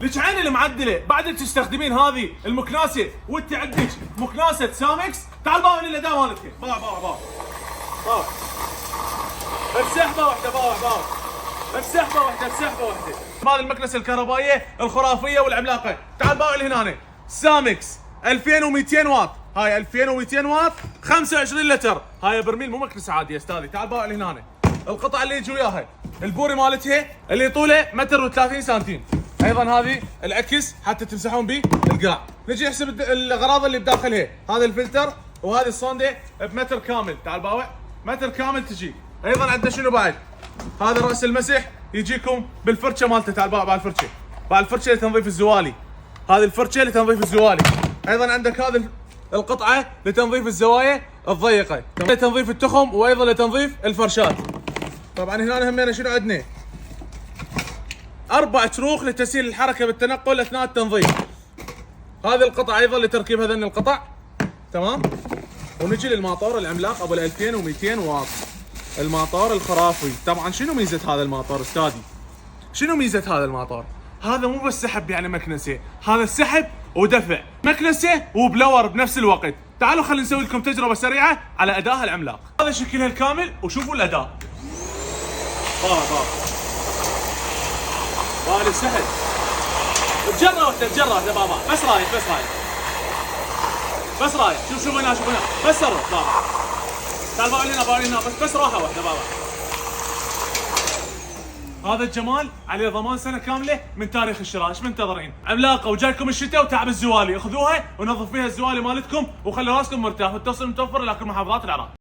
لك عين المعدله بعد تستخدمين هذه المكناسه وانت عندك مكناسه سامكس. تعال باوع الاداء مالتك. باوع بسحبه واحده. باوع بسحبه واحده. هذه المكنسه الكهربائيه الخرافيه والعملاقه. تعال باوع هنا سامكس 2200 واط. هاي 2200 واط 25 لتر. هاي برميل مو مكنسه عاديه استاذي. تعال باوع هنا القطعه اللي يجي وياها البوري مالتها اللي طوله 1.30 سنتيم. ايضا هذه العكس حتى تمسحون به القاع. نجي نحسب الاغراض اللي بداخلها. هذا الفلتر وهذه الصونده بمتر كامل. تعال باوع متر كامل تجي. ايضا عندنا شنو بعد؟ هذا راس المسح يجيكم بالفرشه مالته. تعال باوع الفرشه لتنظيف الزوالي. هذه الفرشه لتنظيف الزوالي. ايضا عندك هذه القطعه لتنظيف الزوايا الضيقه، لتنظيف التخم وايضا لتنظيف الفرشات. طبعا هنا همينا شنو عندنا؟ 4 شروخ لتسهيل الحركه بالتنقل اثناء التنظيف. هذه القطعه ايضا لتركيب هذين القطع. تمام. ونجي للماطور العملاق ابو 2200 واط. الماطور الخرافي. طبعا شنو ميزه هذا الماطور استاذي؟ شنو ميزه هذا الماطور؟ هذا مو بس سحب يعني مكنسه، هذا السحب ودفع، مكنسه وبلور بنفس الوقت. تعالوا خلينا نسوي لكم تجربه سريعه على ادائها العملاق. هذا شكلها الكامل وشوفوا الاداء. هذا السحب تجرى واحده بابا. بس رايح. شوف هنا بس صرف بابا. تعال باوع هنا بس راحه واحده بابا. هذا الجمال عليه ضمان سنه كامله من تاريخ الشراء. ايش منتظرين؟ عملاقه وجايكم الشتاء وتعب الزوالي. خذوها ونظف فيها الزوالي مالتكم وخلي راسكم مرتاح. والتوصيل متوفر لكل محافظات العراق.